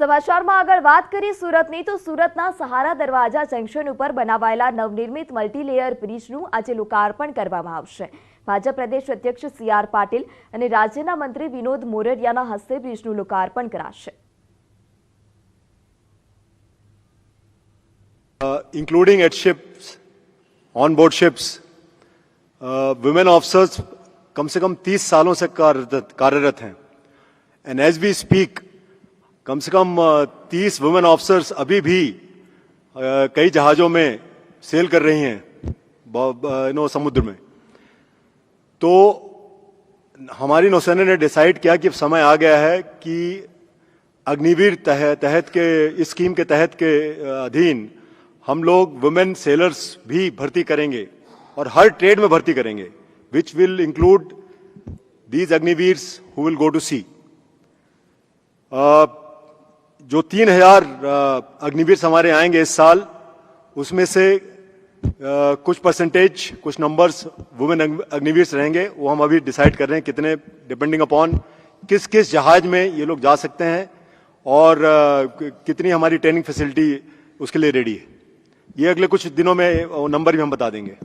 સમાચારમાં આગળ વાત કરીએ સુરતની તો સુરતના સહારા દરવાજા જંકશન ઉપર બનાવાયેલા નવનિર્મિત મલ્ટીલેયર બ્રિજનું આજે લોકાર્પણ કરવામાં આવશે। ભાજપ પ્રદેશ અધ્યક્ષ CR પાટીલ અને રાજ્યના મંત્રી વિનોદ મોરડિયાના હસ્તે બ્રિજનું લોકાર્પણ કરાશે। Including at ships, on board ships, women officers कम से कम 30 सालों से कार्यरत हैं। And as we speak, कम से कम 30 वुमेन ऑफिसर्स अभी भी कई जहाजों में सेल कर रही हैं समुद्र में। तो हमारी नौसेना ने डिसाइड किया कि अब समय आ गया है कि अग्निवीर तहत के इस स्कीम के तहत के अधीन हम लोग वुमेन सेलर्स भी भर्ती करेंगे और हर ट्रेड में भर्ती करेंगे, which will include these Agniveers who will go to sea. जो 3000 अग्निवीर हमारे आएंगे इस साल, उसमें से कुछ परसेंटेज, कुछ नंबर्स वुमेन अग्निवीर रहेंगे। वो हम अभी डिसाइड कर रहे हैं कितने, डिपेंडिंग अपॉन किस किस जहाज में ये लोग जा सकते हैं और कितनी हमारी ट्रेनिंग फैसिलिटी उसके लिए रेडी है। ये अगले कुछ दिनों में नंबर भी हम बता देंगे।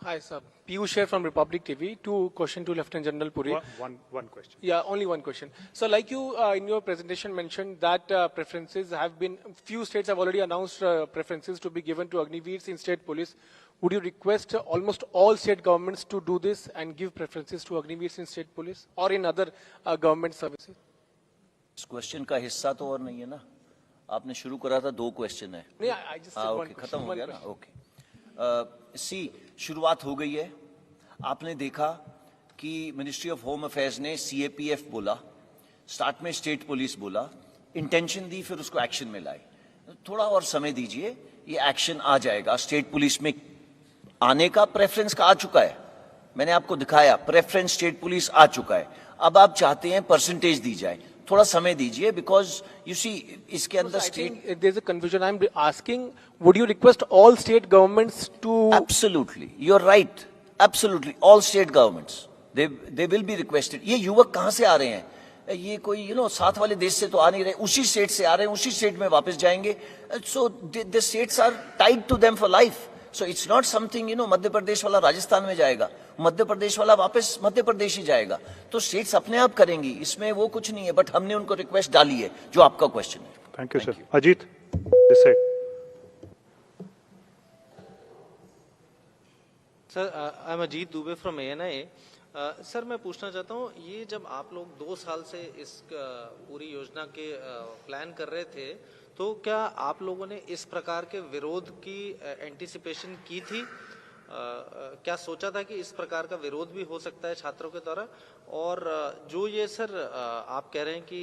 Hi, sir. Piyush here from Republic TV. Two questions to Lieutenant General Puri. One question. Yeah, only one question. So, like you in your presentation mentioned that preferences have been, few states have already announced preferences to be given to Agniveers in state police. Would you request almost all state governments to do this and give preferences to Agniveers in state police or in other government services? इस question का हिस्सा तो और नहीं है ना, आपने शुरू करा था, 2 क्वेश्चन है। नहीं, I just said one okay, question. खत्म हो गया ना, ओके। सी शुरुआत हो गई है। आपने देखा कि मिनिस्ट्री ऑफ होम अफेयर्स ने CAPF बोला, स्टार्ट में स्टेट पुलिस बोला, इंटेंशन दी, फिर उसको एक्शन में लाए। थोड़ा और समय दीजिए, ये एक्शन आ जाएगा। स्टेट पुलिस में आने का प्रेफरेंस का आ चुका है, मैंने आपको दिखाया, प्रेफरेंस स्टेट पुलिस आ चुका है। अब आप चाहते हैं परसेंटेज दी जाए, थोड़ा समय दीजिए, बिकॉज यू सी इसके अंदर state there is a confusion. I'm asking, would you request all state governments to? Absolutely, you're right. Absolutely, all state governments they will be requested. ये युवक कहाँ से आ रहे हैं? ये कोई साथ वाले देश से तो आ नहीं रहे, उसी स्टेट से आ रहे हैं, उसी स्टेट में वापस जाएंगे। So the states are tied to them for life. So it's not something Madhya Pradesh वाला राजस्थान में जाएगा, मध्य प्रदेश वाला वापस मध्य प्रदेश ही जाएगा। तो स्टेट्स अपने आप करेंगी, इसमें वो कुछ नहीं है, बट हमने उनको रिक्वेस्ट डाली है, जो आपका क्वेश्चन है। Thank you, sir. Ajit, this side. Sir, I'm Ajit Dubey from ANI. Sir, मैं पूछना चाहता हूँ, ये जब आप लोग 2 साल से इस पूरी योजना के प्लान कर रहे थे, तो क्या आप लोगों ने इस प्रकार के विरोध की एंटिसिपेशन की थी? क्या सोचा था कि इस प्रकार का विरोध भी हो सकता है छात्रों के द्वारा? और जो ये सर आप कह रहे हैं कि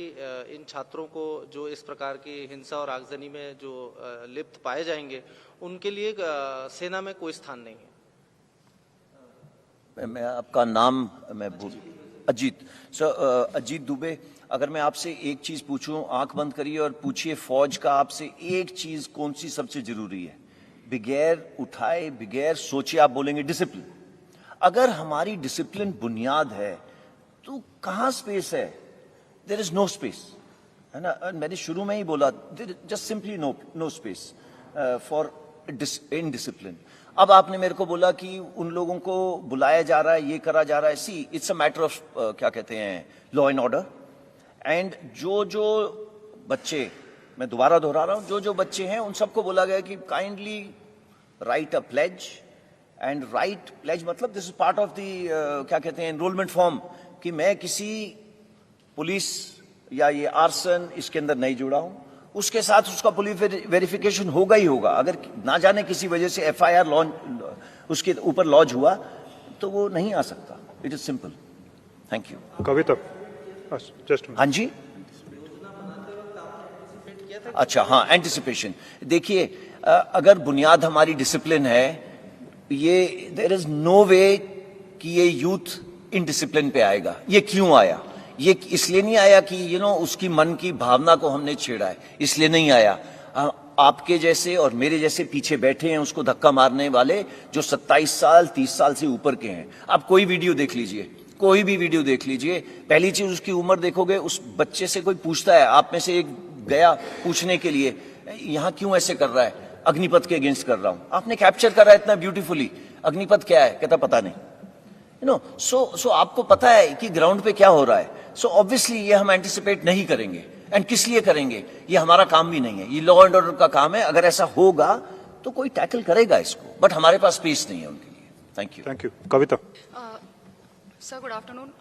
इन छात्रों को जो इस प्रकार की हिंसा और आगजनी में जो लिप्त पाए जाएंगे, उनके लिए सेना में कोई स्थान नहीं है। मैं आपका नाम अजीत सर, अजीत दुबे। अगर मैं आपसे एक चीज पूछूं, आंख बंद करिए और पूछिए, फौज का आपसे एक चीज कौन सी सबसे जरूरी है? बगैर उठाए, बगैर सोचे आप बोलेंगे डिसिप्लिन। अगर हमारी डिसिप्लिन बुनियाद है तो कहां स्पेस है? देयर इज नो स्पेस, है ना। मैंने शुरू में ही बोला, just simply no space for indiscipline. अब आपने मेरे को बोला कि उन लोगों को बुलाया जा रहा है, ये करा जा रहा है। See it's a matter of क्या कहते हैं, लॉ एंड ऑर्डर। एंड जो बच्चे, मैं दोबारा दोहरा रहा हूं, जो बच्चे हैं उन सबको बोला गया कि kindly write a pledge. And write pledge मतलब this is part of the क्या कहते हैं, एनरोलमेंट फॉर्म, कि मैं किसी पुलिस या ये आर्सन इसके अंदर नहीं जुड़ा हूं। उसके साथ उसका पुलिस वेरिफिकेशन होगा ही होगा। अगर ना जाने किसी वजह से FIR लॉन्च उसके ऊपर लॉन्च हुआ तो वो नहीं आ सकता। It is simple. Thank you. Kavita, just हाँ जी, अच्छा, हाँ, एंटिसिपेशन। देखिए, अगर बुनियाद हमारी डिसिप्लिन है, ये देयर इज नो वे कि ये यूथ इनडिसिप्लिन पे आएगा। ये क्यों आया? ये इसलिए नहीं आया कि उसकी मन की भावना को हमने छेड़ा है, इसलिए नहीं आया। आपके जैसे और मेरे जैसे पीछे बैठे हैं उसको धक्का मारने वाले, जो 27 साल 30 साल से ऊपर के हैं। आप कोई वीडियो देख लीजिए, कोई भी वीडियो देख लीजिए, पहली चीज उसकी उम्र देखोगे, उस बच्चे से कोई पूछता है, आप में से एक गया पूछने के लिए यहां क्यों ऐसे कर रहा है, अग्निपथ के अगेंस्ट कर रहा हूं, आपने कैप्चर करा इतना ब्यूटीफुली, अग्निपथ क्या है, कहता पता नहीं, यू नो। सो आपको पता है कि ग्राउंड पे क्या हो रहा है, सो ऑब्वियसली ये हम एंटिसिपेट नहीं करेंगे, एंड किस लिए करेंगे, ये हमारा काम भी नहीं है, ये लॉ एंड ऑर्डर का काम है, अगर ऐसा होगा तो कोई टैकल करेगा इसको, बट हमारे पास स्पेस नहीं है उनके लिए। Thank you. Thank you. Kavita. Sir good afternoon.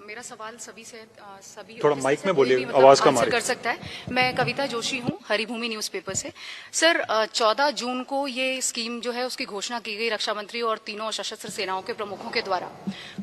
मेरा सवाल सभी से सभी थोड़ा ऑफिसर माइक से में कोई बोलिए, भी आवाज कम आ आंसर रही कर है। सकता है। मैं कविता जोशी हूँ, हरिभूमि न्यूज़पेपर से। सर 14 जून को ये स्कीम जो है उसकी घोषणा की गई रक्षा मंत्री और तीनों सशस्त्र सेनाओं के प्रमुखों के द्वारा।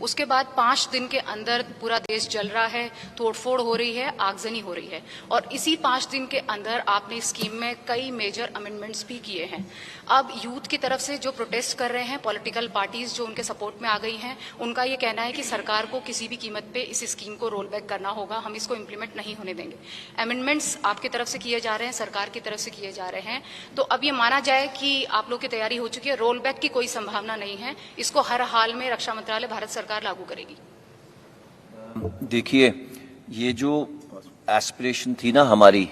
उसके बाद 5 दिन के अंदर पूरा देश जल रहा है, तोड़फोड़ हो रही है, आगजनी हो रही है, और इसी 5 दिन के अंदर आपने स्कीम में कई मेजर अमेंडमेंट्स भी किए हैं। अब यूथ की तरफ से जो प्रोटेस्ट कर रहे हैं, पॉलिटिकल पार्टीज जो उनके सपोर्ट में आ गई हैं, उनका ये कहना है कि सरकार को किसी भी कीमत पे इस स्कीम को रोल बैक करना होगा, हम इसको इम्प्लीमेंट नहीं होने देंगे। अमेंडमेंट्स आपकी तरफ से किए जा रहे हैं, सरकार की तरफ से किए जा रहे हैं, तो अब ये माना जाए कि आप लोग की तैयारी हो चुकी है, रोल बैक की कोई संभावना नहीं है, इसको हर हाल में रक्षा मंत्रालय भारत सरकार लागू करेगी। देखिए, ये जो एस्पिरेशन थी ना हमारी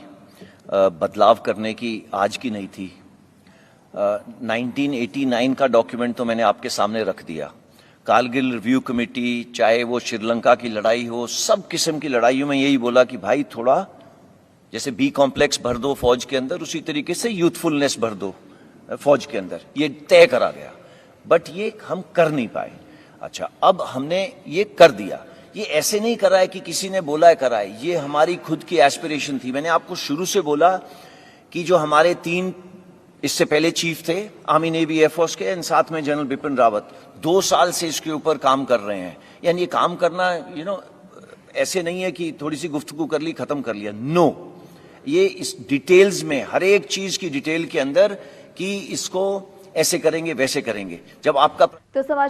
बदलाव करने की, आज की नहीं थी। 1989 का डॉक्यूमेंट तो मैंने आपके सामने रख दिया। कारगिल रिव्यू कमेटी, चाहे वो श्रीलंका की लड़ाई हो, सब किस्म की लड़ाइयों में यही बोला कि भाई थोड़ा जैसे बी कॉम्प्लेक्स भर दो फौज के अंदर, उसी तरीके से यूथफुलनेस भर दो फौज के अंदर, ये तय करा गया, बट ये हम कर नहीं पाए। अच्छा, अब हमने ये कर दिया। ये ऐसे नहीं करा है कि किसी ने बोला है करा है, ये हमारी खुद की एस्पिरेशन थी। मैंने आपको शुरू से बोला कि जो हमारे 3 इससे पहले चीफ थे आर्मी नेवी एयरफोर्स के, साथ में जनरल बिपिन रावत, 2 साल से इसके ऊपर काम कर रहे हैं। यानी ये काम करना ऐसे नहीं है कि थोड़ी सी गुफ्तगू कर ली खत्म कर लिया, नो। ये इस डिटेल्स में, हर एक चीज की डिटेल के अंदर कि इसको ऐसे करेंगे वैसे करेंगे। जब आपका तो समाचार